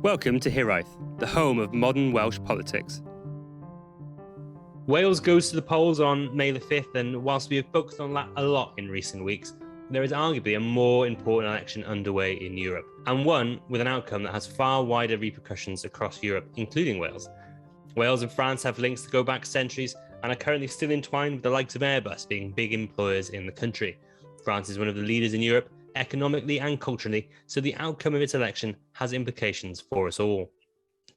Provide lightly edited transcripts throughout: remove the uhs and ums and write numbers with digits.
Welcome to Hiraeth, the home of modern Welsh politics. Wales goes to the polls on May the 5th, and whilst we have focused on that a lot in recent weeks, there is arguably a more important election underway in Europe, and one with an outcome that has far wider repercussions across Europe, including Wales. Wales and France have links that go back centuries and are currently still entwined with the likes of Airbus being big employers in the country. France is one of the leaders in Europe, economically and culturally, so the outcome of its election has implications for us all.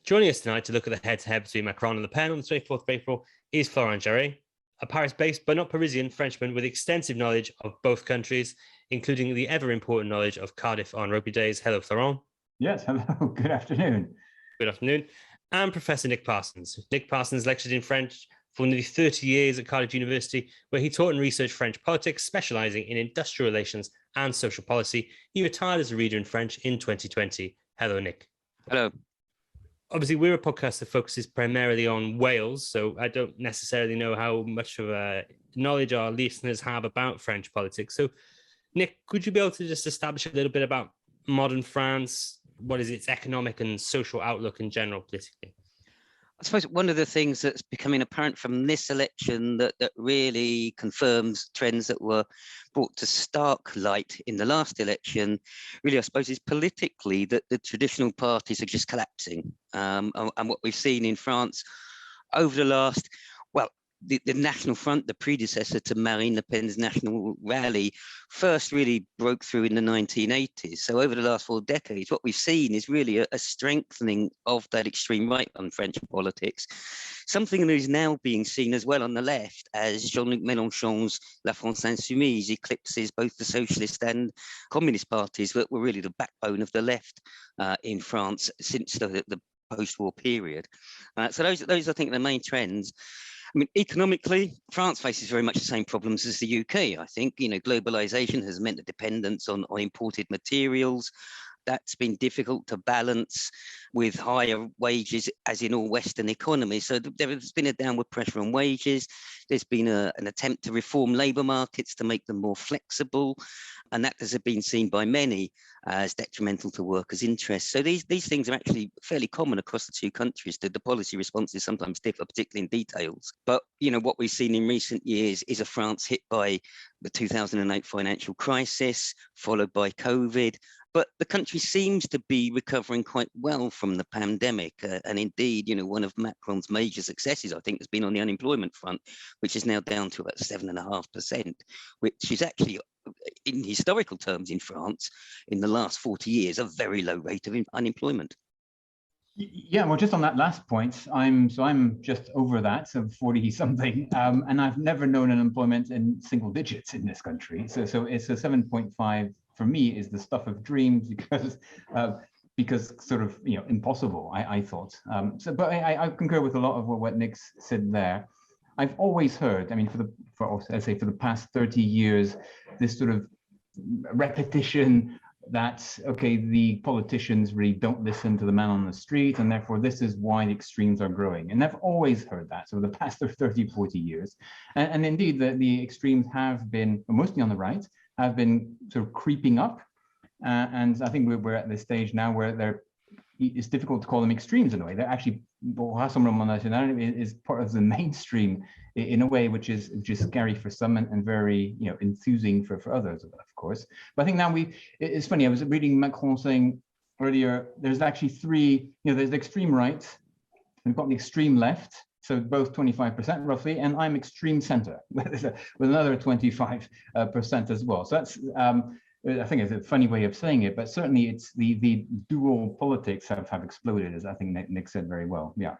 Joining us tonight to look at the head-to-head between Macron and Le Pen on the 24th of April is Florent, Jarry, a Paris-based but not Parisian Frenchman with extensive knowledge of both countries, including the ever-important knowledge of Cardiff on rugby days. Hello, Florent. Yes, hello. Good afternoon. Good afternoon. And Professor Nick Parsons. Nick Parsons lectured in French for nearly 30 years at Cardiff University, where he taught and researched French politics, specialising in industrial relations and social policy. He retired as a reader in French in 2020. Hello, Nick. Hello. Obviously, we're a podcast that focuses primarily on Wales, so I don't necessarily know how much of a knowledge our listeners have about French politics. So, Nick, could you be able to just establish a little bit about modern France? What is its economic and social outlook in general, politically? I suppose one of the things that's becoming apparent from this election that really confirms trends that were brought to stark light in the last election, really, I suppose, is politically that the traditional parties are just collapsing. And what we've seen in France over the last, the National Front, the predecessor to Marine Le Pen's National Rally, first really broke through in the 1980s. So over the last 4 decades, what we've seen is really a strengthening of that extreme right on French politics, something that is now being seen as well on the left as Jean-Luc Mélenchon's La France Insoumise eclipses both the socialist and communist parties that were really the backbone of the left in France since the post-war period. So those I think, the main trends. I mean, economically, France faces very much the same problems as the UK. I think, globalization has meant a dependence on imported materials. That's been difficult to balance with higher wages, as in all Western economies. So there has been a downward pressure on wages. There's been an attempt to reform labour markets to make them more flexible. And that has been seen by many as detrimental to workers' interests. So these things are actually fairly common across the two countries. The policy responses sometimes differ, particularly in details. But, what we've seen in recent years is a France hit by the 2008 financial crisis, followed by COVID. But the country seems to be recovering quite well from the pandemic. And indeed, one of Macron's major successes, I think, has been on the unemployment front, which is now down to about 7.5%, which is actually, in historical terms in France, in the last 40 years, a very low rate of unemployment. Yeah, well, just on that last point, I'm just over that, so 40 something, and I've never known unemployment in single digits in this country. So it's a 7.5 for me is the stuff of dreams because sort of impossible. I thought. But I concur with a lot of what Nick said there. I've always heard. I mean, for the past 30 years, this sort of repetition that, okay, the politicians really don't listen to the man on the street, and therefore this is why the extremes are growing. And I've always heard that over the past 30, 40 years. And indeed, the extremes have been, mostly on the right, have been sort of creeping up. And I think we're at this stage now where it's difficult to call them extremes in a way. They're actually, Rassemblement National is part of the mainstream in a way, which is scary for some and very enthusing for others, of course. But I think now it's funny. I was reading Macron saying earlier, there's actually three. There's the extreme right, we've got the extreme left, so both 25% roughly, and I'm extreme center with another 25% as well. So that's. I think it's a funny way of saying it, but certainly it's the dual politics have exploded, as I think Nick said very well. Yeah.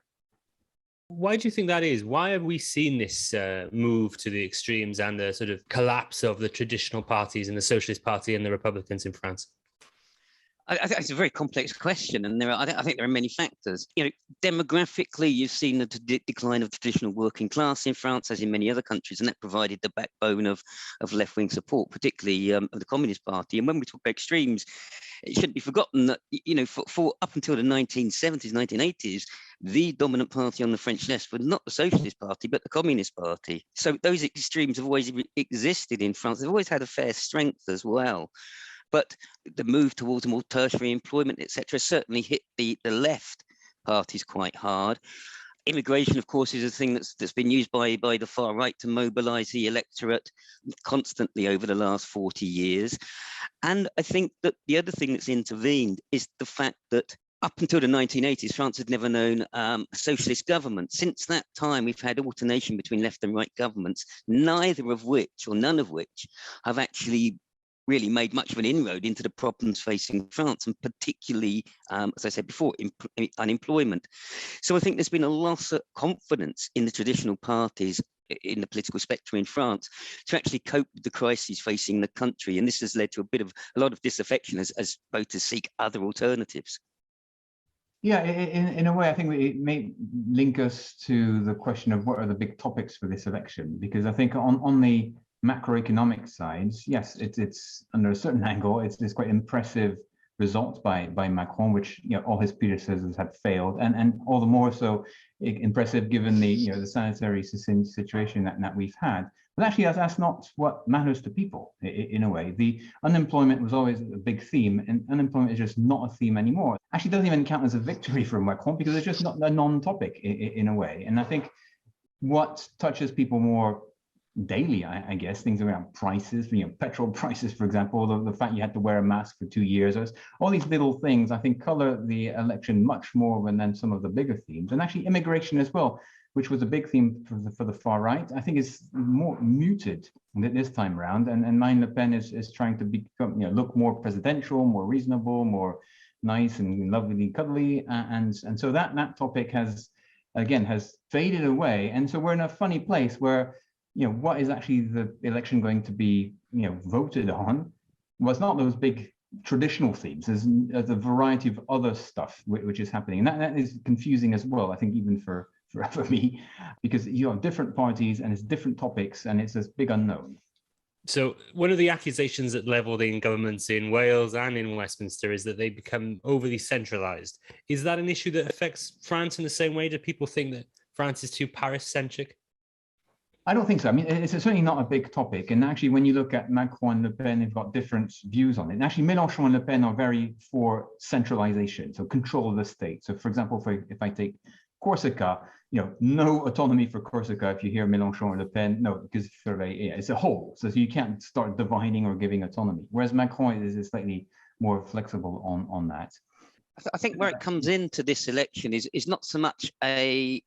Why do you think that is? Why have we seen this move to the extremes and the sort of collapse of the traditional parties and the Socialist Party and the Republicans in France? I think it's a very complex question, and I think there are many factors. Demographically, you've seen the decline of traditional working class in France, as in many other countries, and that provided the backbone of left-wing support, particularly of the Communist Party. And when we talk about extremes, it shouldn't be forgotten that for up until the 1970s, 1980s, the dominant party on the French left was not the Socialist Party, but the Communist Party. So those extremes have always existed in France. They've always had a fair strength as well. But the move towards more tertiary employment, etc., certainly hit the left parties quite hard. Immigration, of course, is a thing that's been used by the far right to mobilise the electorate constantly over the last 40 years. And I think that the other thing that's intervened is the fact that up until the 1980s, France had never known a socialist government. Since that time, we've had alternation between left and right governments, neither of which, or none of which, have actually really made much of an inroad into the problems facing France, and particularly, as I said before, unemployment. So I think there's been a loss of confidence in the traditional parties in the political spectrum in France to actually cope with the crises facing the country. And this has led to a lot of disaffection as voters seek other alternatives. Yeah, in a way, I think it may link us to the question of what are the big topics for this election, because I think on the macroeconomic side, yes, it's under a certain angle, it's quite impressive results by Macron, which all his predecessors had failed, and all the more so impressive given the the sanitary situation that we've had. But actually, that's not what matters to people in a way. The unemployment was always a big theme, and unemployment is just not a theme anymore. Actually, doesn't even count as a victory for Macron because it's just not a non-topic in a way. And I think what touches people more daily, I guess, things around prices, petrol prices, for example, the fact you had to wear a mask for 2 years, all these little things, I think, color the election much more than some of the bigger themes. And actually immigration as well, which was a big theme for the far right, I think is more muted this time around. And Marine Le Pen is trying to become, look more presidential, more reasonable, more nice and lovely, cuddly. And so that topic has faded away. And so we're in a funny place where what is actually the election going to be, voted on? Well, it's not those big traditional themes. There's a variety of other stuff which is happening, and that is confusing as well. I think even for me, because you have different parties and it's different topics, and it's this big unknown. So one of the accusations that levelled in governments in Wales and in Westminster is that they become overly centralised. Is that an issue that affects France in the same way? Do people think that France is too Paris-centric? I don't think so. I mean, it's certainly not a big topic. And actually, when you look at Macron and Le Pen, they've got different views on it. And actually, Mélenchon and Le Pen are very for centralization, so control of the state. So, for example, if I take Corsica, no autonomy for Corsica. If you hear Mélenchon or Le Pen, no, because it's a whole. So you can't start dividing or giving autonomy. Whereas Macron is slightly more flexible on that. I think where it comes into this election is not so much a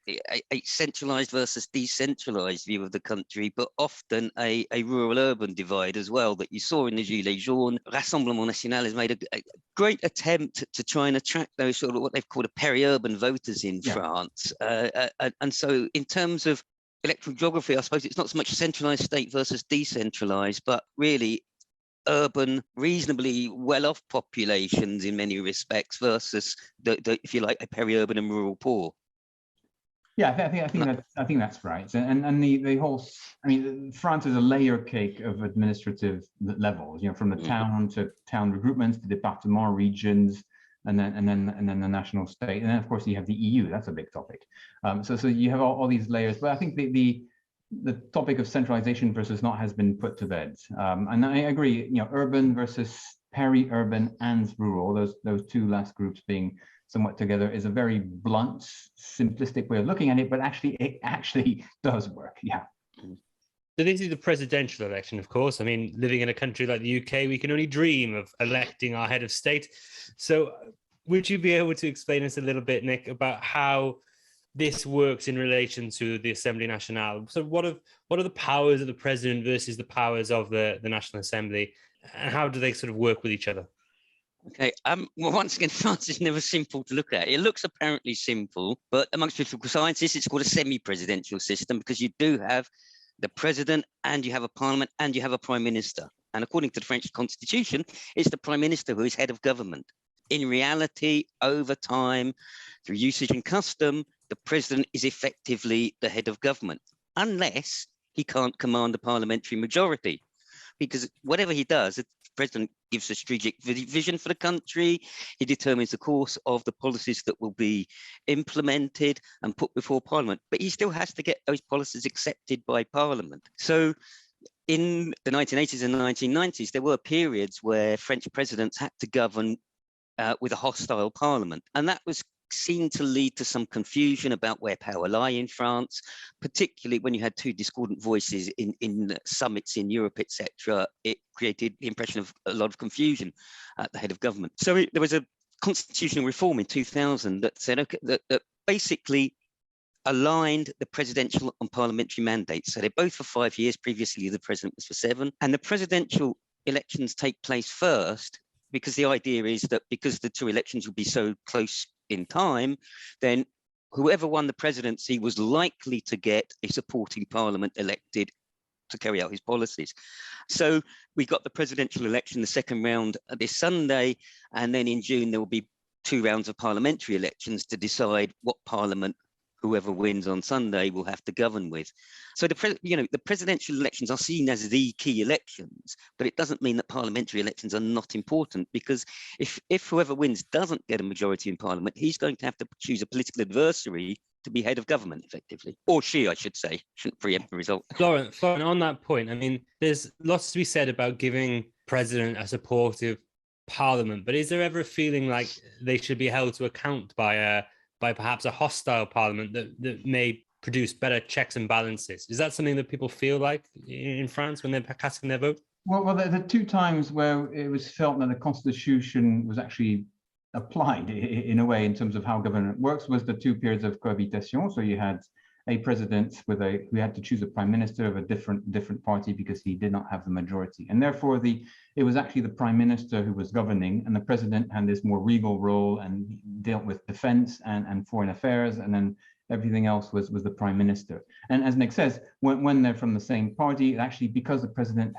centralised versus decentralised view of the country, but often a rural-urban divide as well that you saw in the Gilets jaunes. Rassemblement National has made a great attempt to try and attract those sort of what they've called a peri-urban voters in France. And so in terms of electoral geography, I suppose it's not so much centralised state versus decentralised, but really urban, reasonably well-off populations in many respects versus the if you like, a peri-urban and rural poor. Yeah, I think that's right. And the whole, I mean, France is a layer cake of administrative levels. From the town to town recruitments to department regions, and then the national state, and then of course you have the EU. That's a big topic. So you have all these layers. But I think the topic of centralization versus not has been put to bed. And I agree, urban versus peri-urban and rural, those two last groups being somewhat together is a very blunt, simplistic way of looking at it, but it actually does work, yeah. So this is the presidential election, of course. I mean, living in a country like the UK, we can only dream of electing our head of state. So would you be able to explain us a little bit, Nick, about how this works in relation to the Assembly Nationale? So what are the powers of the president versus the powers of the National Assembly, and how do they sort of work with each other? Okay, well, once again, France is never simple to look at. It looks apparently simple, but amongst political scientists, it's called a semi-presidential system because you do have the president and you have a parliament and you have a prime minister. And according to the French constitution, it's the prime minister who is head of government. In reality, over time, through usage and custom, the president is effectively the head of government, unless he can't command a parliamentary majority. Because whatever he does, the president gives a strategic vision for the country. He determines the course of the policies that will be implemented and put before parliament. But he still has to get those policies accepted by parliament. So in the 1980s and 1990s, there were periods where French presidents had to govern with a hostile parliament. And that was seen to lead to some confusion about where power lie in France, particularly when you had two discordant voices in summits in Europe, etc. It created the impression of a lot of confusion at the head of government. So there was a constitutional reform in 2000 that said, okay, that basically aligned the presidential and parliamentary mandates. So they're both for 5 years. Previously, the president was for 7. And the presidential elections take place first, because the idea is that because the two elections will be so close in time, then whoever won the presidency was likely to get a supporting parliament elected to carry out his policies. So we got the presidential election, the second round this Sunday, and then in June there will be 2 rounds of parliamentary elections to decide what parliament whoever wins on Sunday will have to govern with. So the presidential elections are seen as the key elections, but it doesn't mean that parliamentary elections are not important, because if whoever wins doesn't get a majority in parliament, he's going to have to choose a political adversary to be head of government, effectively. Or she, I should say. Shouldn't preempt the result. Florent, on that point, I mean, there's lots to be said about giving president a supportive parliament, but is there ever a feeling like they should be held to account by perhaps a hostile parliament that may produce better checks and balances? Is that something that people feel like in France when they're casting their vote? Well, the 2 times where it was felt that the constitution was actually applied in a way in terms of how government works was the 2 periods of cohabitation. So you had a president who had to choose a prime minister of a different party because he did not have the majority, and therefore it was actually the prime minister who was governing, and the president had this more regal role and dealt with defense and foreign affairs, and then everything else was the prime minister. And as Nick says, when they're from the same party, actually, because the president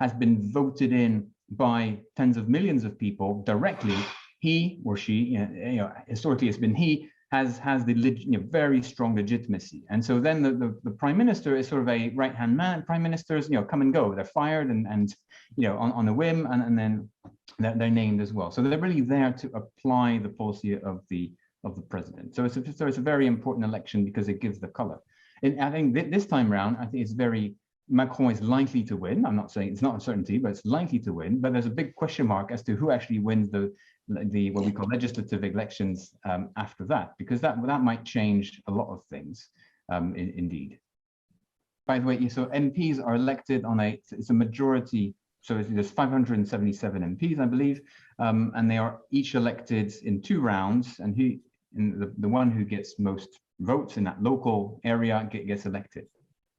has been voted in by tens of millions of people directly, he or she, historically it's been he, has the very strong legitimacy. And so then the prime minister is sort of a right-hand man. Prime ministers, come and go. They're fired and on a whim, and then they're named as well. So they're really there to apply the policy of the president. So it's a very important election because it gives the color. And I think this time around, I think Macron is likely to win. I'm not saying it's not a certainty, but it's likely to win. But there's a big question mark as to who actually wins the what we call legislative elections after that, because that might change a lot of things, indeed. By the way, so MPs are elected on it's a majority. So there's 577 MPs, I believe, and they are each elected in 2 rounds, and the one who gets most votes in that local area gets elected.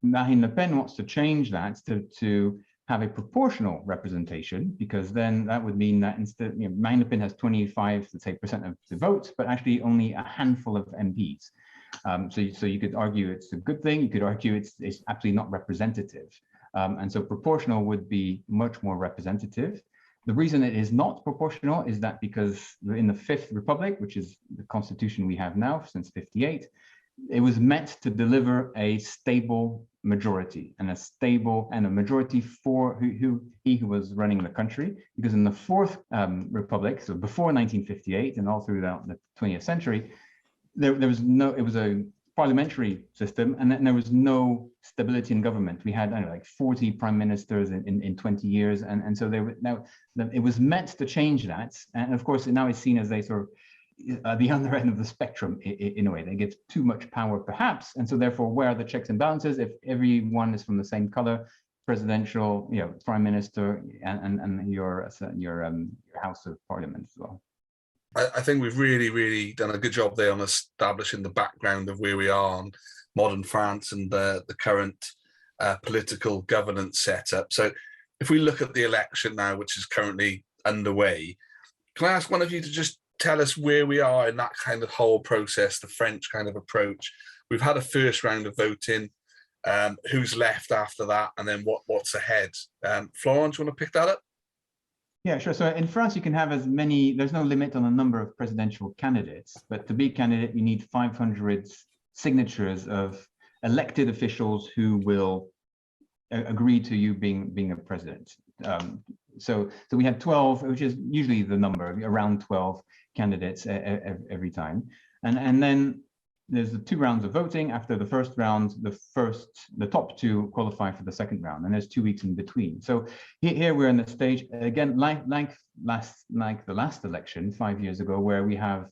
Marine Le Pen wants to change that to have a proportional representation, because then that would mean that instead, Marine Le Pen has 25%, let's say, of the votes, but actually only a handful of MPs. So you could argue it's a good thing. You could argue it's absolutely not representative. And so proportional would be much more representative. The reason it is not proportional is that because in the Fifth Republic, which is the constitution we have now since '58, it was meant to deliver a stable majority and a majority for who was running the country. Because in the Fourth Republic, so before 1958 and all throughout the 20th century, it was a parliamentary system, and then there was no stability in government. We had, I don't know, like 40 prime ministers in 20 years, and so it was meant to change that. And of course, now it's seen as a sort of the other end of the spectrum in a way. They get too much power, perhaps, and so therefore, where are the checks and balances? If everyone is from the same color, presidential, prime minister, and your House of Parliament as well. I think we've really done a good job there on establishing the background of where we are on modern France and the current political governance setup. So if we look at the election now, which is currently underway, can I ask one of you to just tell us where we are in that kind of whole process, the French kind of approach? We've had a first round of voting. Who's left after that, and then what's ahead? Florent, do you want to pick that up? Yeah, sure. So in France, you can have as many, there's no limit on the number of presidential candidates, but to be a candidate, you need 500 signatures of elected officials who will agree to you being a president. So we had 12, which is usually the number, around 12 candidates every time. And then there's the 2 rounds of voting. After the first round, the top 2 qualify for the second round, and there's 2 weeks in between. So here we're in the stage again, like the last election 5 years ago, where we have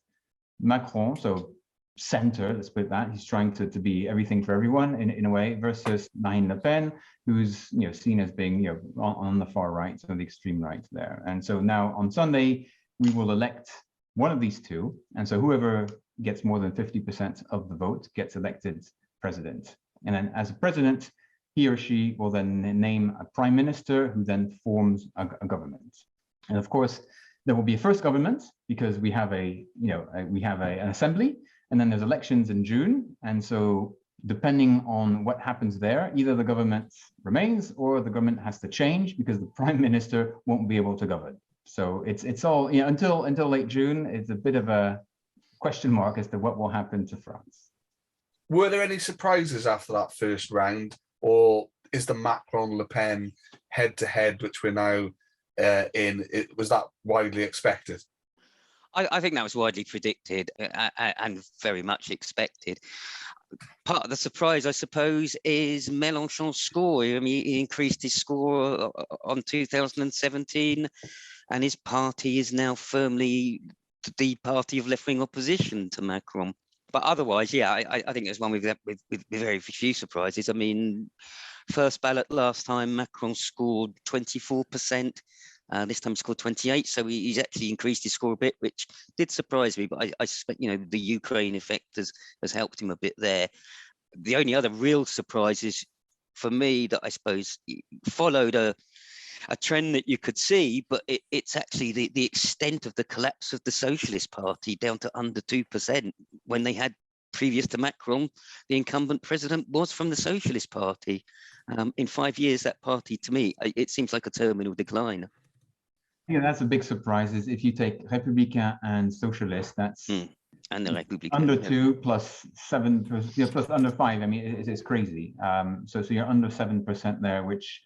Macron, so center, let's put it that, he's trying to be everything for everyone in a way, versus Marine Le Pen, who's seen as being on the far right, so the extreme right there. And so now on Sunday we will elect one of these 2, and so whoever gets more than 50% of the vote gets elected president. And then as a president, he or she will then name a prime minister, who then forms a government. And of course, there will be a first government, because we have an assembly, and then there's elections in June. And so depending on what happens there, either the government remains or the government has to change, because the prime minister won't be able to govern. So it's all, until late June, it's a bit of a question mark as to what will happen to France. Were there any surprises after that first round, or is the Macron-Le Pen head-to-head, which we're now was that widely expected? I think that was widely predicted and very much expected. Part of the surprise, I suppose, is Mélenchon's score. I mean, he increased his score on 2017, and his party is now firmly the party of left-wing opposition to Macron. But otherwise, yeah, I think there's one with very few surprises. I mean, first ballot last time, Macron scored 24%. This time he scored 28, so he's actually increased his score a bit, which did surprise me. But I suspect, the Ukraine effect has helped him a bit there. The only other real surprises for me that I suppose followed a trend that you could see, but it's actually the extent of the collapse of the Socialist Party down to under 2%, when they had, previous to Macron, the incumbent president was from the Socialist Party. In 5 years, that party, to me, it seems like a terminal decline. Yeah, that's a big surprise. Is if you take Républicain and Socialist, that's and the Républicain, under 2 plus 7, plus under 5. I mean, it's crazy. So you're under 7% there, which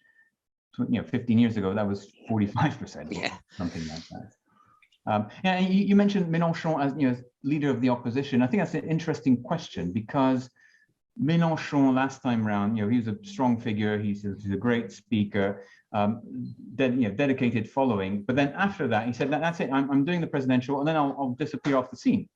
15 years ago that was 45%, yeah, something like that. And you mentioned Mélenchon as leader of the opposition. I think that's an interesting question, because Mélenchon last time around, he was a strong figure. He's a great speaker, dedicated following. But then after that, he said, "That's it. I'm doing the presidential, and then I'll disappear off the scene."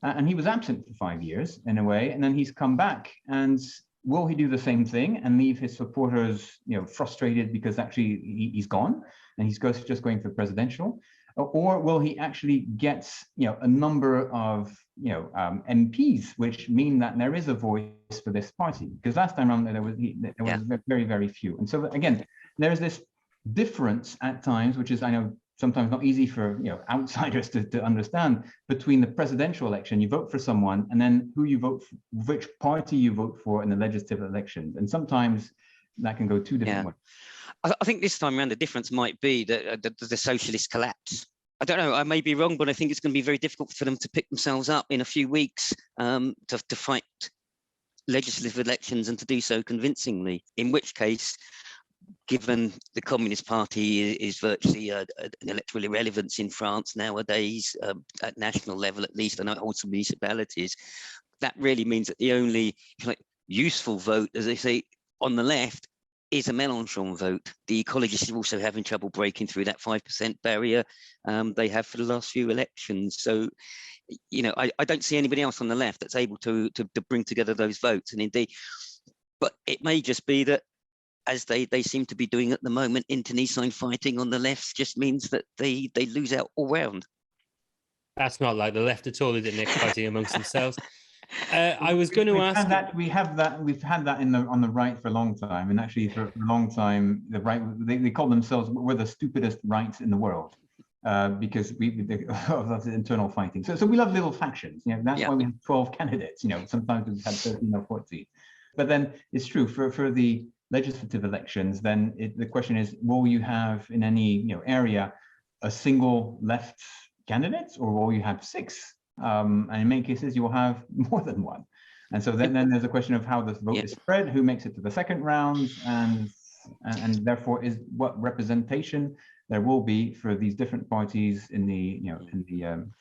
And he was absent for 5 years in a way, and then he's come back. And will he do the same thing and leave his supporters, frustrated because actually he's gone and he's just going for presidential? Or will he actually get, a number of, MPs, which mean that there is a voice for this party? Because last time around there was very, very few. And so again, there's this difference at times, which is, I know, sometimes not easy for outsiders to understand, between the presidential election, you vote for someone, and then who you vote for, which party you vote for in the legislative elections. And sometimes that can go two different ways. I think this time around the difference might be that the socialist collapse. I don't know, I may be wrong, but I think it's going to be very difficult for them to pick themselves up in a few weeks to fight legislative elections, and to do so convincingly, in which case, given the Communist Party is virtually an electoral irrelevance in France nowadays, at national level at least, and also municipalities, that really means that the only useful vote, as they say, on the left is a Mélenchon vote. The ecologists are also having trouble breaking through that 5% barrier they have for the last few elections. So, I don't see anybody else on the left that's able to bring together those votes. And indeed, but it may just be that, as they seem to be doing at the moment, internecine fighting on the left just means that they lose out all round. That's not like the left at all, is it, Nick? Fighting amongst themselves. I was going to ask. We've had that on the right for a long time, and actually for a long time, the right they call themselves, we're the stupidest right in the world, because of the internal fighting. So we love little factions. That's why we have 12 candidates. Sometimes we've had 13 or 14. But then it's true for the legislative elections. Then the question is, will you have in any area a single left candidate, or will you have 6? And in many cases, you will have more than one. And so then there's a question of how the vote is spread, who makes it to the second round, and therefore is what representation there will be for these different parties in the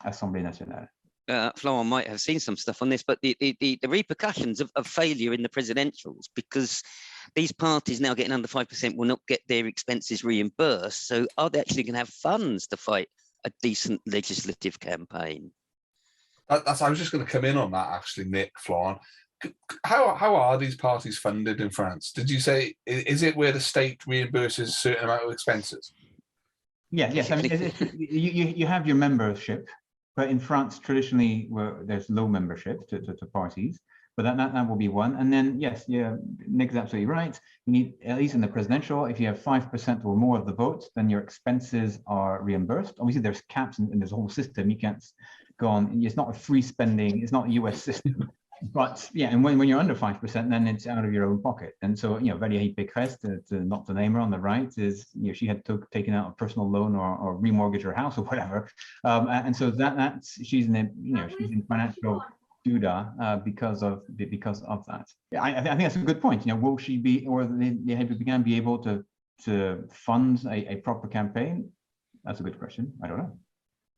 Assemblée Nationale. Florent might have seen some stuff on this, but the repercussions of failure in the presidentials, because these parties now getting under 5% will not get their expenses reimbursed. So are they actually going to have funds to fight a decent legislative campaign? I was just going to come in on that, actually, Nick, Florent. How are these parties funded in France? Did you say, is it where the state reimburses a certain amount of expenses? Yes. I mean, you have your membership, but in France, traditionally, there's low membership to parties, but that will be one. And then, yes, yeah, Nick is absolutely right. You need, at least in the presidential, if you have 5% or more of the vote, then your expenses are reimbursed. Obviously, there's caps and there's a whole system. You can't go on. It's not a free spending. It's not a US system. But yeah, and when you're under 5%, then it's out of your own pocket. And so, Valérie Pécresse, not to name her on the right, is, she had taken out a personal loan or remortgage her house or whatever. And so that's she's in financial Duda because of that. Yeah, I think that's a good point. Will she be, or the began be able to fund a proper campaign? That's a good question. I don't know.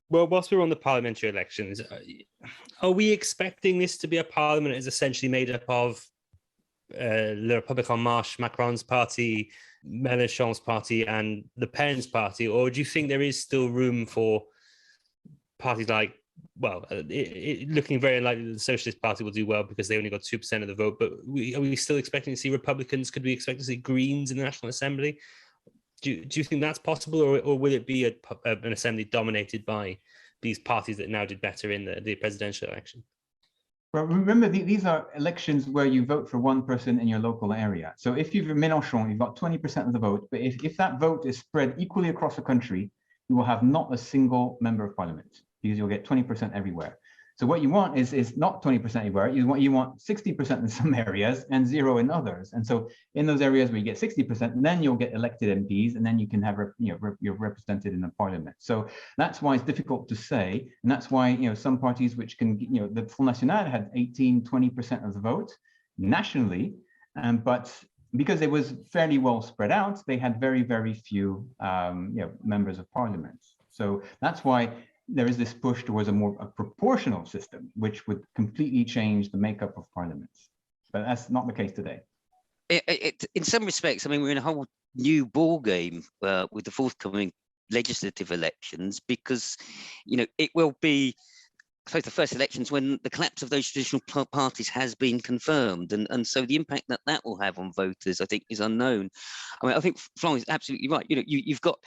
Well, whilst we're on the parliamentary elections, are we expecting this to be a parliament that is essentially made up of Le République En Marche, Macron's party, Mélenchon's party, and Le Pen's party? Or do you think there is still room for parties like, looking very likely the Socialist Party will do well because they only got 2% of the vote, but are we still expecting to see Republicans? Could we expect to see Greens in the National Assembly? Do you think that's possible, or will it be an assembly dominated by these parties that now did better in the presidential election? Well, remember, these are elections where you vote for one person in your local area. So if you've Mélenchon, you've got 20% of the vote, but if that vote is spread equally across the country, you will have not a single member of parliament, because you'll get 20% everywhere. So what you want is not 20% everywhere. You want 60% in some areas and 0 in others. And so in those areas where you get 60%, then you'll get elected MPs, and then you can have you're represented in the parliament. So that's why it's difficult to say, and that's why some parties which can the Front National had 18-20% of the vote nationally, but because it was fairly well spread out, they had very few members of parliament. So that's why there is this push towards a proportional system, which would completely change the makeup of parliaments. But that's not the case today. In some respects, I mean, we're in a whole new ball game with the forthcoming legislative elections, because it will be, I suppose, the first elections when the collapse of those traditional parties has been confirmed, and so the impact that will have on voters, I think, is unknown. I mean, I think Florent is absolutely right. You've got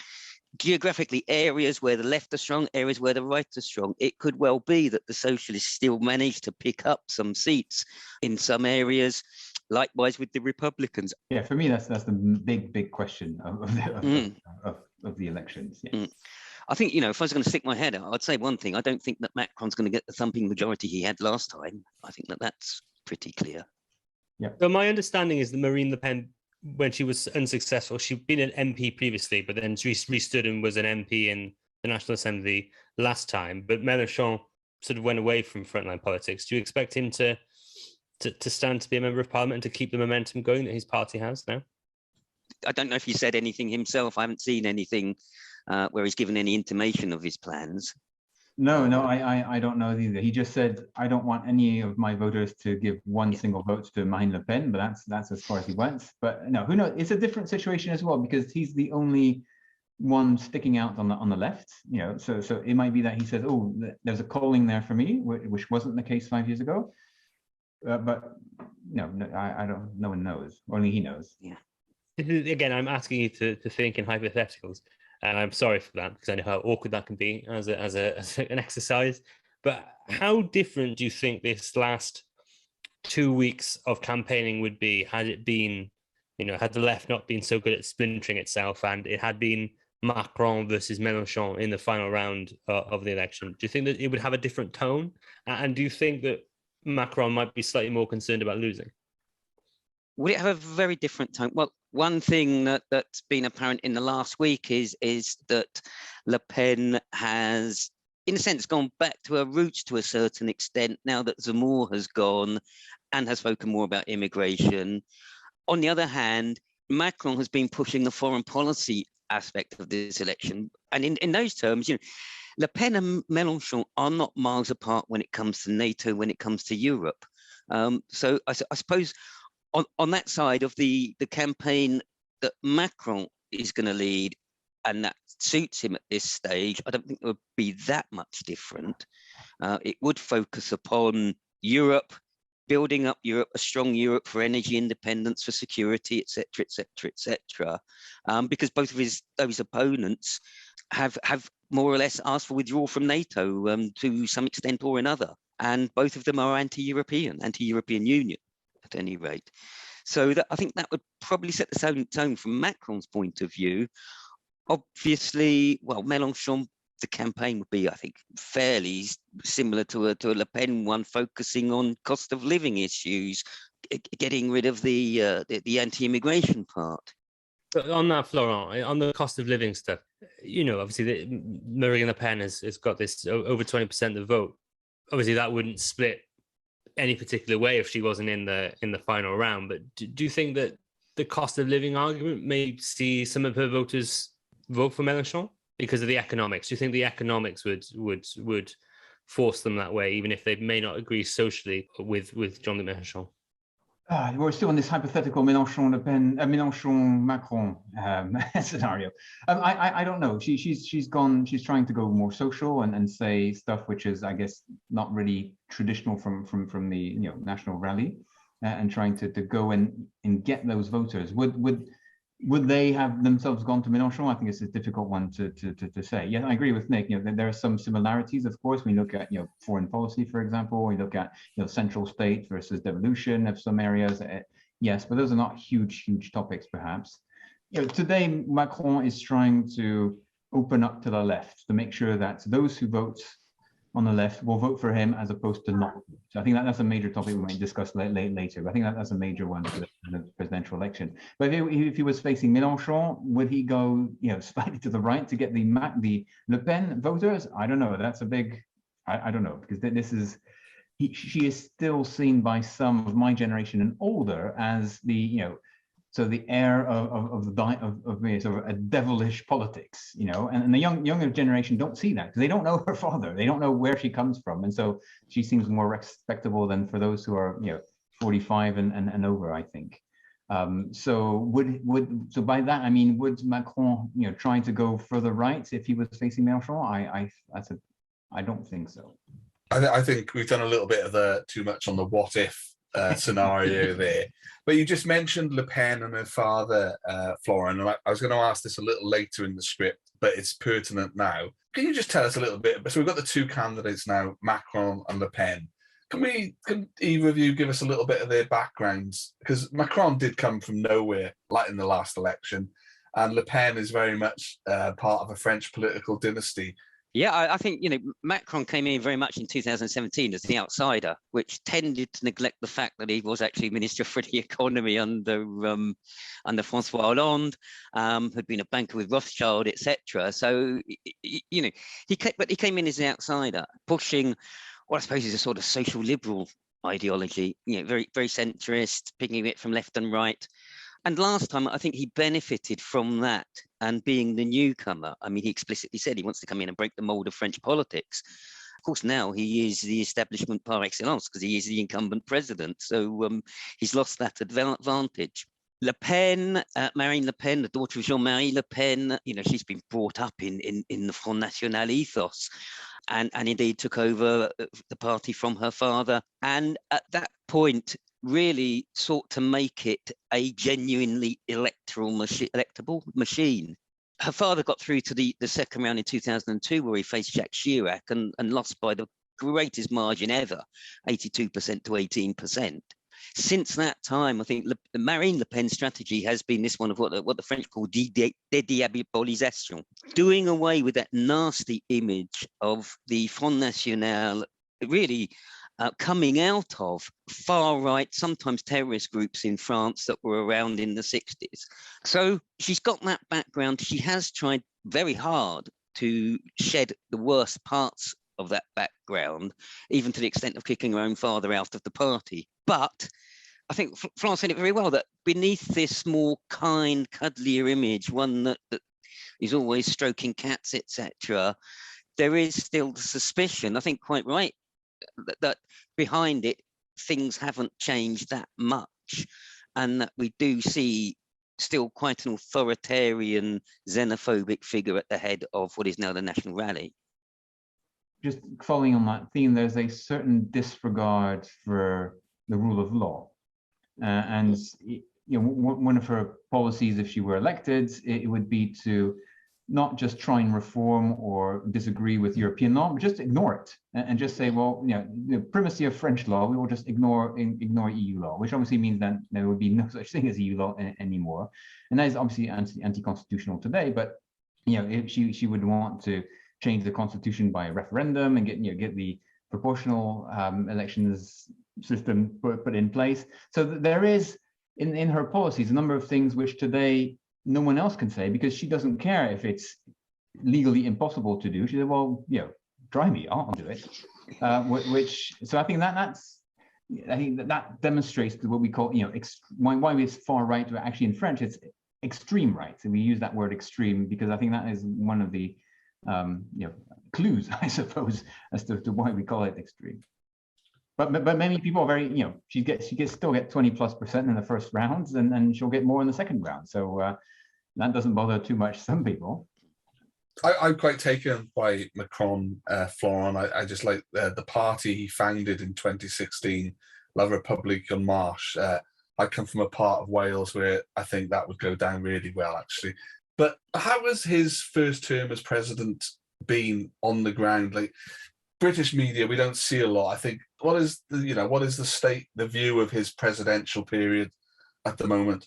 geographically areas where the left are strong, areas where the right are strong. It could well be that the socialists still manage to pick up some seats in some areas. Likewise with the Republicans. Yeah, for me, that's the big question of the elections. Yes. I think, if I was going to stick my head out, I'd say one thing. I don't think that Macron's going to get the thumping majority he had last time. I think that's pretty clear. Yeah. So my understanding is that Marine Le Pen, when she was unsuccessful, she'd been an MP previously, but then she restood and was an MP in the National Assembly last time. But Mélenchon sort of went away from frontline politics. Do you expect him to stand to be a member of parliament and to keep the momentum going that his party has now? I don't know if he said anything himself. I haven't seen anything where he's given any intimation of his plans. No, I don't know either. He just said, I don't want any of my voters to give one single vote to Marine Le Pen, but that's as far as he went. But no, who knows? It's a different situation as well, because he's the only one sticking out on the left. So it might be that he says, oh, there's a calling there for me, which wasn't the case 5 years ago. But no, I don't. No one knows. Only he knows. Yeah. Again, I'm asking you to think in hypotheticals. And I'm sorry for that, because I know how awkward that can be as an exercise. But how different do you think this last 2 weeks of campaigning would be had it been, had the left not been so good at splintering itself, and it had been Macron versus Mélenchon in the final round of the election? Do you think that it would have a different tone? And do you think that Macron might be slightly more concerned about losing? Would it have a very different tone? Well, one thing that's been apparent in the last week is that Le Pen has, in a sense, gone back to her roots to a certain extent now that Zemmour has gone and has spoken more about immigration. On the other hand, Macron has been pushing the foreign policy aspect of this election. And in those terms, Le Pen and Mélenchon are not miles apart when it comes to NATO, when it comes to Europe. So I suppose on that side of the campaign that Macron is going to lead, and that suits him at this stage, I don't think it would be that much different. It would focus upon Europe, building up Europe, a strong Europe for energy independence, for security, etc., etc., etc. Because both of those opponents have more or less asked for withdrawal from NATO to some extent or another, and both of them are anti-European Union at any rate. So I think that would probably set the tone from Macron's point of view. Obviously, well, Mélenchon, the campaign would be, I think, fairly similar to a Le Pen one, focusing on cost of living issues, getting rid of the anti-immigration part. But on that, Florent, on the cost of living stuff, obviously Marine Le Pen has got this over 20% of the vote. Obviously, that wouldn't split any particular way if she wasn't in the final round. But do you think that the cost of living argument may see some of her voters vote for Mélenchon because of the economics? Do you think the economics would force them that way, even if they may not agree socially with Jean-Luc Mélenchon? We're still in this hypothetical Mélenchon-Le Pen, Mélenchon-Macron scenario. I don't know. She's trying to go more social and say stuff which is, I guess, not really traditional from the national rally, and trying to go and get those voters. Would they have themselves gone to Mélenchon? I think it's a difficult one to say. Yeah, I agree with Nick. There are some similarities, of course. We look at foreign policy, for example. We look at central state versus devolution of some areas. Yes, but those are not huge topics, perhaps. Today Macron is trying to open up to the left to make sure that those who vote on the left will vote for him as opposed to not. So I think that's a major topic we might discuss later. But I think that's a major one for the presidential election. But if he was facing Mélenchon, would he go slightly to the right to get the Le Pen voters? I don't know. That's a big. I don't know, because she is still seen by some of my generation and older as the so the heir of sort of a devilish politics, and the younger generation don't see that because they don't know her father, they don't know where she comes from, and so she seems more respectable than for those who are 45 and over, I think. So by that I mean, would Macron try to go further right if he was facing Mélenchon? I don't think so. I think we've done a little bit of the too much on the what if scenario there. But you just mentioned Le Pen and her father, Florent, and I was going to ask this a little later in the script, but it's pertinent now. Can you just tell us a little bit? So we've got the two candidates now, Macron and Le Pen. Can either of you give us a little bit of their backgrounds? Because Macron did come from nowhere, like in the last election, and Le Pen is very much part of a French political dynasty. Yeah, I think Macron came in very much in 2017 as the outsider, which tended to neglect the fact that he was actually Minister for the Economy under François Hollande, had been a banker with Rothschild, etc. So he came in as the outsider, pushing what I suppose is a sort of social liberal ideology, very very centrist, picking it from left and right. And last time, I think he benefited from that and being the newcomer. I mean, he explicitly said he wants to come in and break the mold of French politics. Of course, now he is the establishment par excellence because he is the incumbent president. So he's lost that advantage. Le Pen, Marine Le Pen, the daughter of Jean-Marie Le Pen, she's been brought up in the Front National ethos and indeed took over the party from her father. And at that point, really sought to make it a genuinely electable machine. Her father got through to the second round in 2002, where he faced Jacques Chirac and lost by the greatest margin ever, 82% to 18%. Since that time, I think Marine Le Pen's strategy has been this one of what the French call dédiabolisation, doing away with that nasty image of the Front National, really coming out of far-right, sometimes terrorist groups in France that were around in the 60s. So she's got that background. She has tried very hard to shed the worst parts of that background, even to the extent of kicking her own father out of the party. But I think Florent said it very well, that beneath this more kind, cuddlier image, one that is always stroking cats, etc., there is still the suspicion, I think quite right, that behind it, things haven't changed that much, and that we do see still quite an authoritarian, xenophobic figure at the head of what is now the National Rally. Just following on that theme, there's a certain disregard for the rule of law. And one of her policies, if she were elected, it would be to not just try and reform or disagree with European law, but just ignore it and just say, well, the primacy of French law, we will just ignore EU law, which obviously means that there would be no such thing as EU law anymore. And that is obviously anti-constitutional today, but if she would want to change the constitution by a referendum and get the proportional elections system put in place. So there is in her policies a number of things which today no one else can say, because she doesn't care if it's legally impossible to do. She said, well, try me, I'll do it. So I think that demonstrates what we call, why it's far right, but actually in French it's extreme right. So we use that word extreme because I think that is one of the clues, I suppose, as to why we call it extreme. But many people are very, she still get 20+% in the first rounds, and she'll get more in the second round. So that doesn't bother too much some people. I'm quite taken by Macron, Florent. I just like the party he founded in 2016, La République En Marche. I come from a part of Wales where I think that would go down really well, actually. But how has his first term as president been on the ground? Like, British media, we don't see a lot. I think, what is the view of his presidential period at the moment?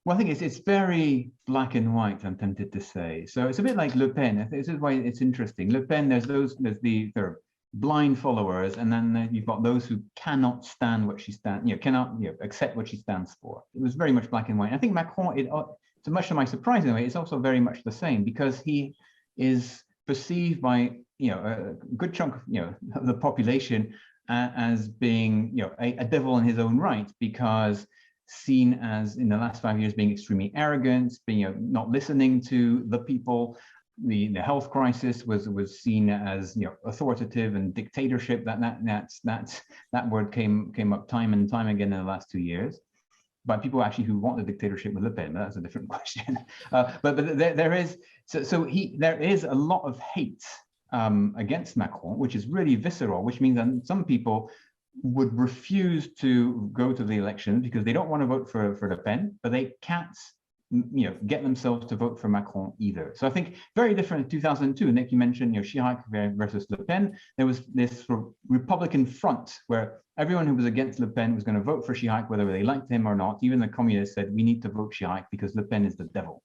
Well, I think it's very black and white, I'm tempted to say. So it's a bit like Le Pen. This is why it's interesting. Le Pen, there's the blind followers, and then you've got those who cannot stand what she stands, cannot accept what she stands for. It was very much black and white. I think Macron, so much to my surprise in a way, it's also very much the same, because he is perceived by a good chunk of the population as being a devil in his own right, because seen as in the last 5 years being extremely arrogant, being not listening to the people. The health crisis was seen as authoritative and dictatorship. That word came up time and time again in the last 2 years by people actually who want the dictatorship with Le Pen, but that's a different question. But there is a lot of hate against Macron, which is really visceral, which means that some people would refuse to go to the election because they don't want to vote for Le Pen, but they can't get themselves to vote for Macron either. So I think very different in 2002. Nick, you mentioned Chirac versus Le Pen. There was this sort of Republican front where everyone who was against Le Pen was going to vote for Chirac, whether they liked him or not. Even the communists said, we need to vote Chirac because Le Pen is the devil.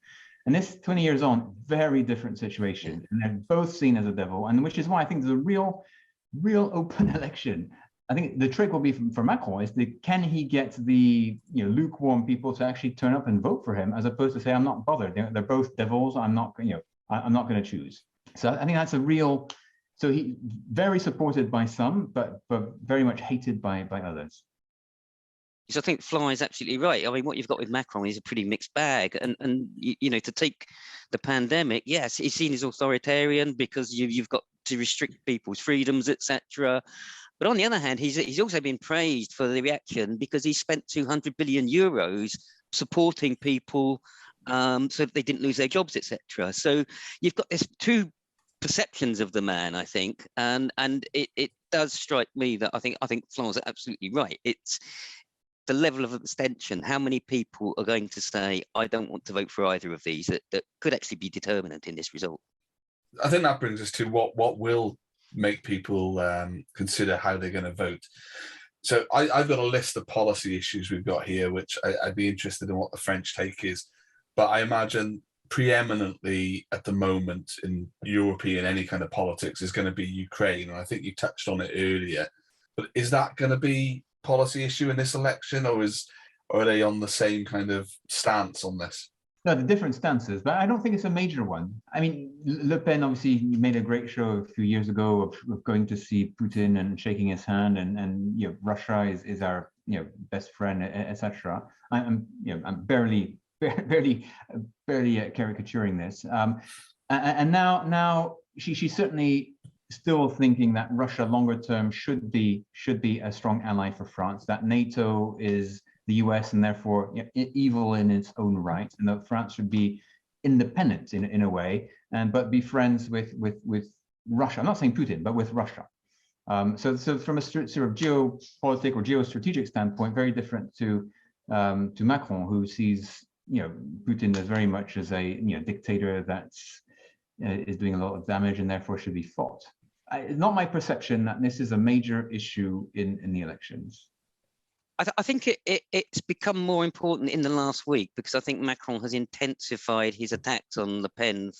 And this 20 years on, very different situation. And they're both seen as a devil, and which is why I think there's a real open election. I think the trick will be for Macron is can he get the lukewarm people to actually turn up and vote for him, as opposed to say, I'm not bothered. They're both devils. I'm not going to choose. So I think that's a real. So he very supported by some, but very much hated by others. So I think Florent is absolutely right. I mean, what you've got with Macron is a pretty mixed bag, and to take the pandemic, yes, he's seen as authoritarian because you've got to restrict people's freedoms, etc. But on the other hand, he's also been praised for the reaction because he spent 200 billion euros supporting people so that they didn't lose their jobs, etc. So you've got this two perceptions of the man, I think, and it does strike me that I think Florent's absolutely right. It's the level of abstention. How many people are going to say, I don't want to vote for either of these, that could actually be determinant in this result? I think that brings us to what will make people consider how they're going to vote. So I've got a list of policy issues we've got here, which I'd be interested in what the French take is. But I imagine preeminently at the moment in European any kind of politics is going to be Ukraine. And I think you touched on it earlier. But is that going to be policy issue in this election, or are they on the same kind of stance on this? No, the different stances, but I don't think it's a major one. I mean, Le Pen obviously made a great show a few years ago of going to see Putin and shaking his hand, and Russia is our best friend, etc. I'm barely caricaturing this, and now she's certainly still thinking that Russia longer term should be a strong ally for France, that NATO is the US and therefore evil in its own right, and that France should be independent in a way, but be friends with Russia. I'm not saying Putin, but with Russia. So from a sort of geopolitical or geostrategic standpoint, very different to Macron, who sees Putin as very much as a dictator that's is doing a lot of damage and therefore should be fought. It's not my perception that this is a major issue in the elections. I think it's become more important in the last week because I think Macron has intensified his attacks on Le Pen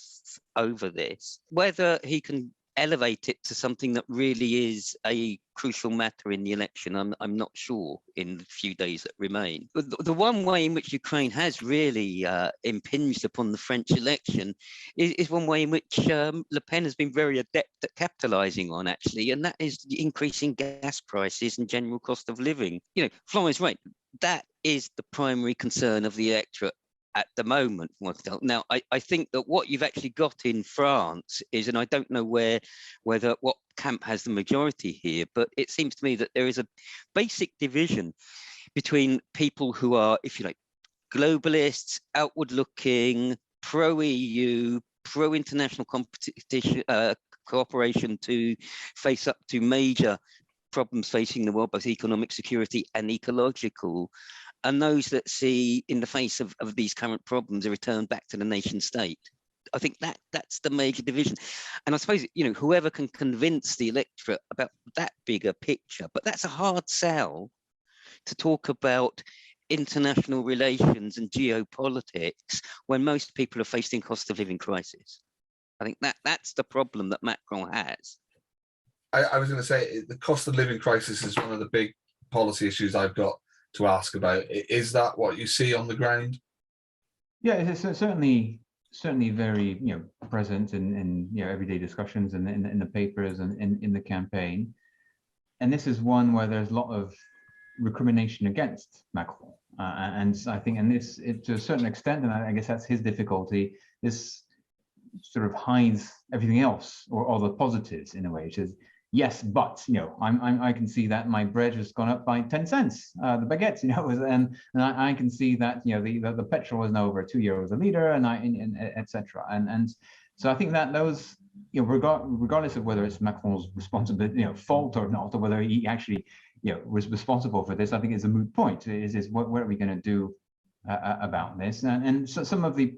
over this. Whether he can elevate it to something that really is a crucial matter in the election, I'm not sure in the few days that remain. But the one way in which Ukraine has really impinged upon the French election is one way in which Le Pen has been very adept at capitalising on, actually, and that is the increasing gas prices and general cost of living. Florent is right. That is the primary concern of the electorate at the moment. Now, I think that what you've actually got in France is, and I don't know whether what camp has the majority here, but it seems to me that there is a basic division between people who are, if you like, globalists, outward-looking, pro-EU, pro-international competition, cooperation to face up to major problems facing the world, both economic security and ecological, and those that see in the face of these current problems a return back to the nation state. I think that's the major division. And I suppose, whoever can convince the electorate about that bigger picture, but that's a hard sell to talk about international relations and geopolitics when most people are facing cost of living crisis. I think that's the problem that Macron has. I was going to say the cost of living crisis is one of the big policy issues I've got to ask about. Is that what you see on the ground? Yeah, it's certainly very present in everyday discussions and in the papers and in the campaign. And this is one where there's a lot of recrimination against Macron, and I think, to a certain extent, and I guess that's his difficulty. This sort of hides everything else or all the positives in a way. Which is, yes, but I can see that my bread has gone up by 10 cents. The baguettes, and I can see that the petrol is now over €2 a liter, and etc. And so I think that those regardless of whether it's Macron's responsibility, fault or not, or whether he actually was responsible for this, I think is a moot point. Is what are we going to do about this? And so some of the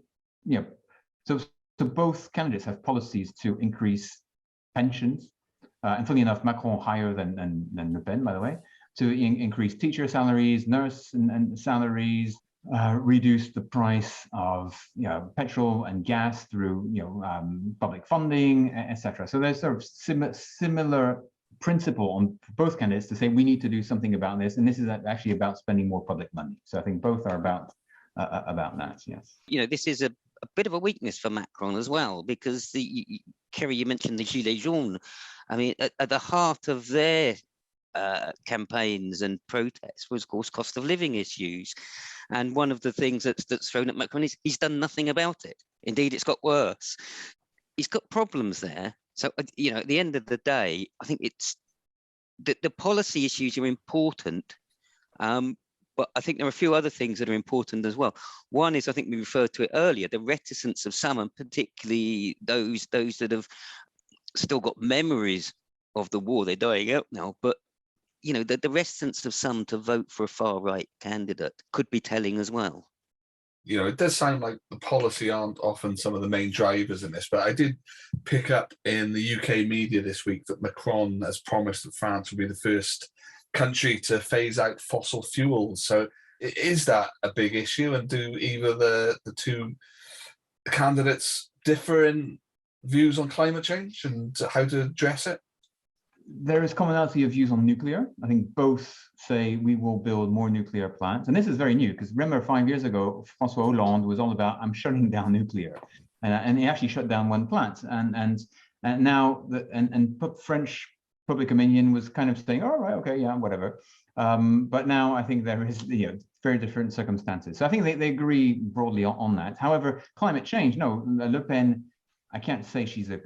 so both candidates have policies to increase pensions. And funny enough, Macron higher than Le Pen, by the way, to increase teacher salaries, nurse and salaries, reduce the price of petrol and gas through public funding, etc. So there's sort of similar principle on both candidates to say we need to do something about this, and this is actually about spending more public money. So I think both are about that. Yes. This is a bit of a weakness for Macron as well, because Kerry, you mentioned the Gilets jaunes. I mean, at the heart of their campaigns and protests was, of course, cost of living issues. And one of the things that's thrown at Macron is he's done nothing about it. Indeed, it's got worse. He's got problems there. So, at the end of the day, I think it's the policy issues are important. But I think there are a few other things that are important as well. One is, I think we referred to it earlier, the reticence of some, and particularly those that have still got memories of the war. They're dying out now, but the reticence of some to vote for a far-right candidate could be telling as well. It does sound like the policy aren't often some of the main drivers in this, but I did pick up in the UK media this week that Macron has promised that France will be the first country to phase out fossil fuels. So is that a big issue? And do either the two candidates differ in views on climate change and how to address it? There is commonality of views on nuclear. I think both say we will build more nuclear plants. And this is very new, because remember 5 years ago, François Hollande was all about, I'm shutting down nuclear. And he actually shut down one plant. And now, French public opinion was kind of saying, all right, okay, yeah, whatever. But now I think there is very different circumstances. So I think they agree broadly on that. However, climate change, no, Le Pen I can't say she's a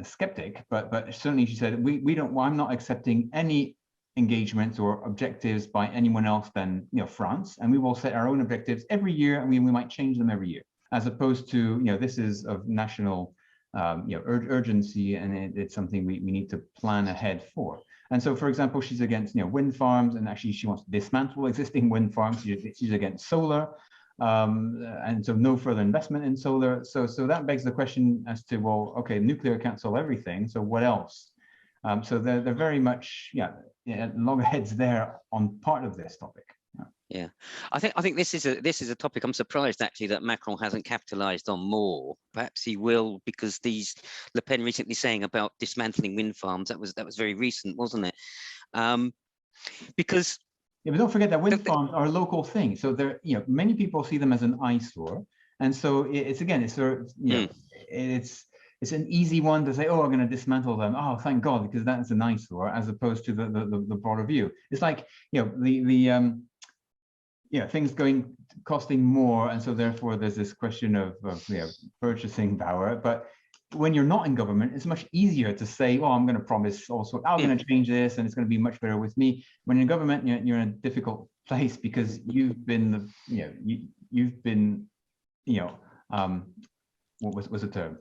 skeptic, but certainly she said we don't. Well, I'm not accepting any engagements or objectives by anyone else than France, and we will set our own objectives every year, and we might change them every year, as opposed to this is of national urgency, and it's something we need to plan ahead for. And so, for example, she's against wind farms, and actually she wants to dismantle existing wind farms. She's against solar, and so no further investment in solar. So that begs the question as to, well, okay, nuclear can't solve everything, so what else? So they're very much loggerheads there on part of this topic. Yeah, I think this is a topic I'm surprised actually that Macron hasn't capitalised on more. Perhaps he will, because Le Pen recently saying about dismantling wind farms, that was very recent, wasn't it? Because but don't forget that wind farms are a local thing, so they're many people see them as an eyesore, and so it's it's an easy one to say, oh, I'm going to dismantle them. Oh, thank God, because that's an eyesore, as opposed to the broader view. It's like things costing more, and so therefore there's this question of purchasing power. But when you're not in government, it's much easier to say, oh, I'm going to promise also, I'm going to change this, and it's going to be much better with me. When you're in government, you're in a difficult place, because you've been what was the term?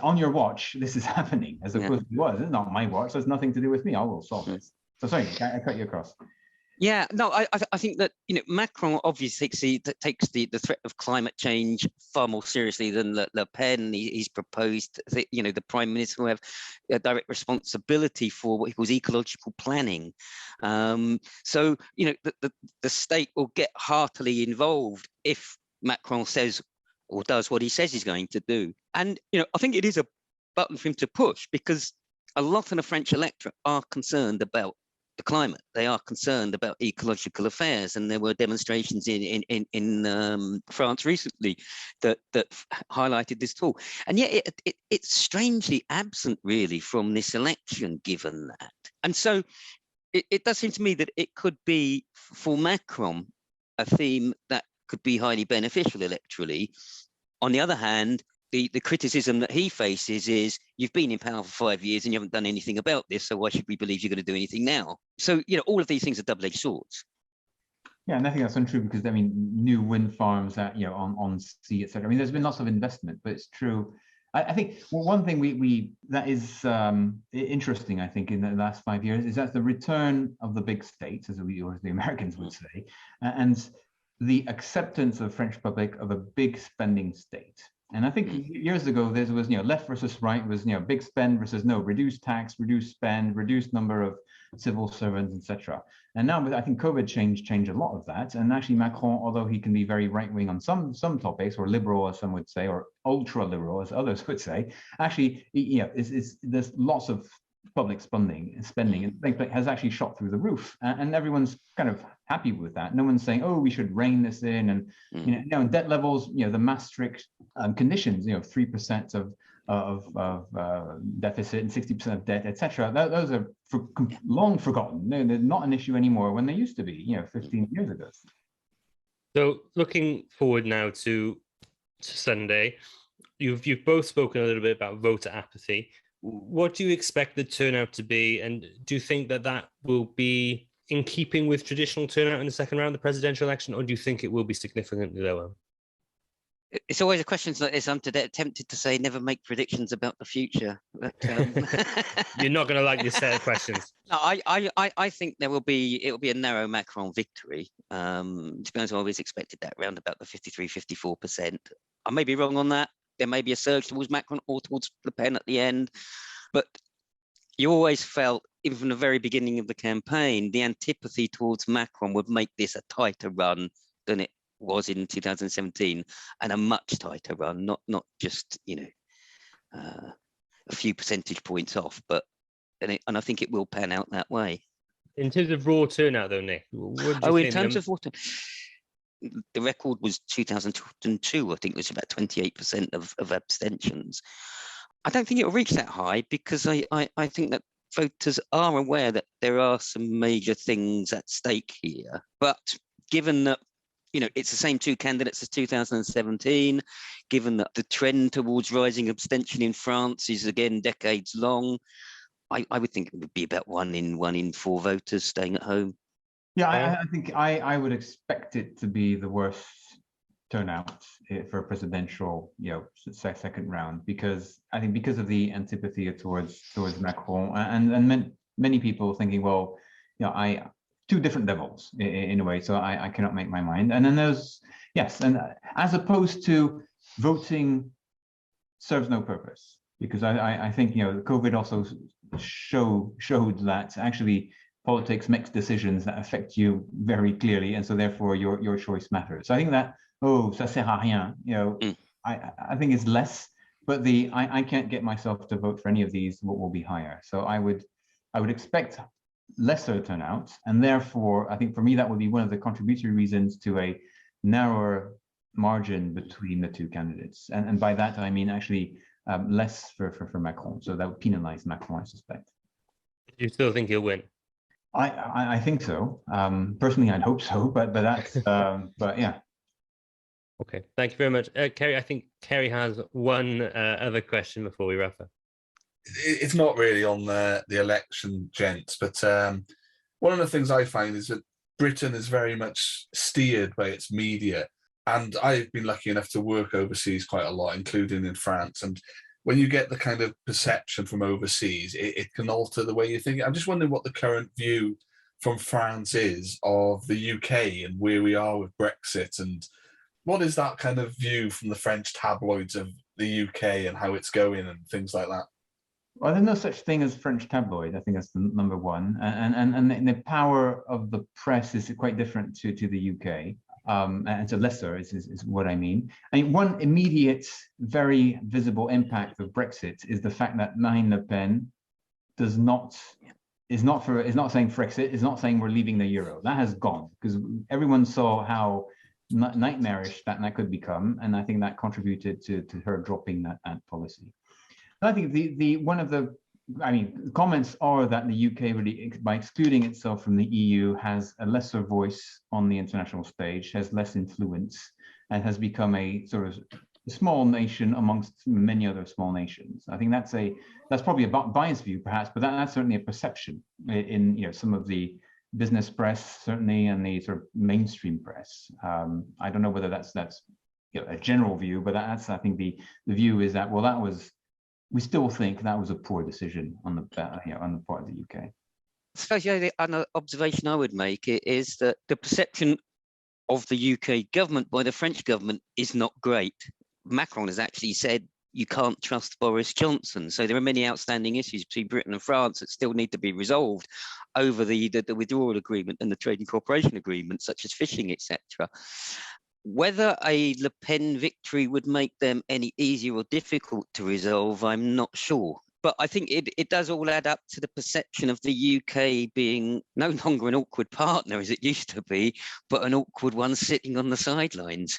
On your watch, this is happening, as opposed to, well, this is not my watch, so it's nothing to do with me, I will solve this. So sorry, I cut you across. Yeah, no, I think that Macron obviously takes the threat of climate change far more seriously than Le Pen. He's proposed that the Prime Minister will have a direct responsibility for what he calls ecological planning. So the state will get heartily involved if Macron says or does what he says he's going to do. And I think it is a button for him to push, because a lot of the French electorate are concerned about the climate. They are concerned about ecological affairs, and there were demonstrations in France recently that highlighted this tool. And yet it's strangely absent really from this election, given that. And so it does seem to me that it could be, for Macron, a theme that could be highly beneficial electorally. On the other hand, the criticism that he faces is, you've been in power for 5 years and you haven't done anything about this, so why should we believe you're going to do anything now? So, all of these things are double-edged swords. Yeah, and I think that's untrue, because new wind farms that on sea, etc. There's been lots of investment, but it's true. I think one thing that is interesting, I think, in the last 5 years is that the return of the big states, as the Americans would say, and the acceptance of the French public of a big spending state. And I think years ago, there was left versus right, was big spend versus no, reduced tax, reduced spend, reduced number of civil servants, etc. And now I think COVID changed a lot of that. And actually Macron, although he can be very right-wing on some topics, or liberal as some would say, or ultra-liberal as others would say, actually there's lots of public spending and has actually shot through the roof, and everyone's kind of happy with that. No one's saying, oh, we should rein this in, and debt levels, the Maastricht conditions, 3% of deficit and 60% of debt, etc. Those are long forgotten. They're not an issue anymore when they used to be, 15 years ago. So looking forward now to Sunday, you've both spoken a little bit about voter apathy. What do you expect the turnout to be, and do you think that will be in keeping with traditional turnout in the second round of the presidential election, or do you think it will be significantly lower? It's always a question like this. I'm tempted to say never make predictions about the future. But, You're not going to like this set of questions. No, I think it will be a narrow Macron victory. To be honest, I always expected that around about the 53-54%. I may be wrong on that. There may be a surge towards Macron or towards Le Pen at the end, but you always felt, even from the very beginning of the campaign, the antipathy towards Macron would make this a tighter run than it was in 2017, and a much tighter run, not just a few percentage points off, but and I think it will pan out that way. In terms of raw turnout, though, Nick, in terms of what? The record was 2002, I think it was about 28% of abstentions. I don't think it will reach that high, because I think that voters are aware that there are some major things at stake here. But given that, it's the same two candidates as 2017, given that the trend towards rising abstention in France is again decades long. I would think it would be about one in four voters staying at home. Yeah, I think I would expect it to be the worst turnout for a presidential, second round, because I think because of the antipathy towards Macron, and many people thinking, well, two different devils in a way, so I cannot make my mind. And then there's and as opposed to voting serves no purpose, because I think COVID also showed that actually politics makes decisions that affect you very clearly, and so therefore your choice matters. So I think that ça sert à rien, I think it's less, but I can't get myself to vote for any of these. What will be higher? So I would expect lesser turnout, and therefore I think for me that would be one of the contributory reasons to a narrower margin between the two candidates, and by that I mean actually less for Macron. So that would penalize Macron, I suspect. Do you still think he'll win? I think so. Personally, I'd hope so, but that's but yeah. Okay, thank you very much, Kerry. I think Kerry has one other question before we wrap up. It's not really on the election, gents, but one of the things I find is that Britain is very much steered by its media. And I've been lucky enough to work overseas quite a lot, including in France. And when you get the kind of perception from overseas, it can alter the way you think. I'm just wondering what the current view from France is of the UK and where we are with Brexit, and what is that kind of view from the French tabloids of the UK and how it's going and things like that? Well, there's no such thing as French tabloid. I think that's the number one. And the power of the press is quite different to the UK. And so lesser is what I mean. I mean, one immediate, very visible impact of Brexit is the fact that Marine Le Pen is not saying Frexit, is not saying we're leaving the euro. That has gone, because everyone saw how nightmarish that could become, and I think that contributed to her dropping that policy. I think comments are that the UK really, by excluding itself from the EU, has a lesser voice on the international stage, has less influence, and has become a sort of small nation amongst many other small nations. I think that's probably a biased view, perhaps, but that's certainly a perception in some of the business press, certainly, and the sort of mainstream press. I don't know whether that's a general view, but that's, I think the view is that, well, we still think that was a poor decision on the part of the UK. I suppose the other observation I would make is that the perception of the UK government by the French government is not great. Macron has actually said you can't trust Boris Johnson. So there are many outstanding issues between Britain and France that still need to be resolved over the withdrawal agreement and the trading cooperation agreement, such as fishing, etc. Whether a Le Pen victory would make them any easier or difficult to resolve, I'm not sure. But I think it does all add up to the perception of the UK being no longer an awkward partner as it used to be, but an awkward one sitting on the sidelines.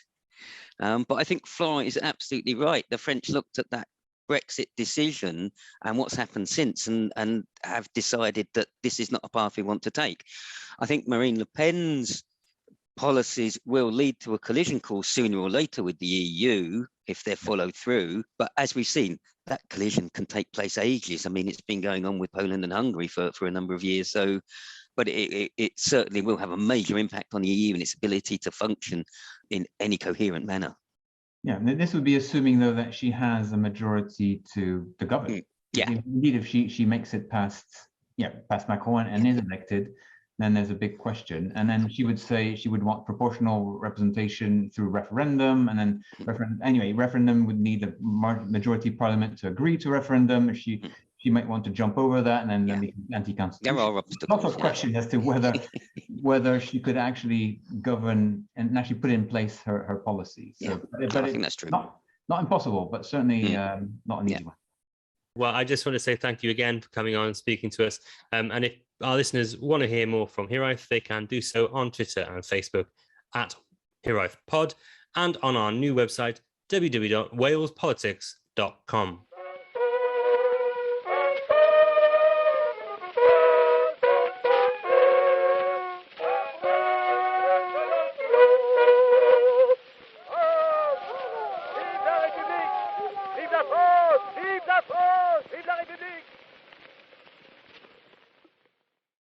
But I think Florent is absolutely right. The French looked at that Brexit decision and what's happened since and have decided that this is not a path we want to take. I think Marine Le Pen's policies will lead to a collision course sooner or later with the EU if they're followed through. But as we've seen, that collision can take place ages. I mean, it's been going on with Poland and Hungary for a number of years. So, but it certainly will have a major impact on the EU and its ability to function in any coherent manner. Yeah, this would be assuming, though, that she has a majority to govern. Yeah. Indeed, if she makes it past Macron and is elected, then there's a big question. And then she would say she would want proportional representation through referendum, and then referendum would need the majority parliament to agree to referendum. She might want to jump over that, and then be anti-constitutional. There are obstacles. Lots of questions as to whether she could actually govern and actually put in place her policies. So, I think that's true. Not impossible, but certainly not an easy one. Well, I just want to say thank you again for coming on and speaking to us. And if our listeners want to hear more from Hiraeth, they can do so on Twitter and Facebook at HiraethPod, and on our new website, www.walespolitics.com.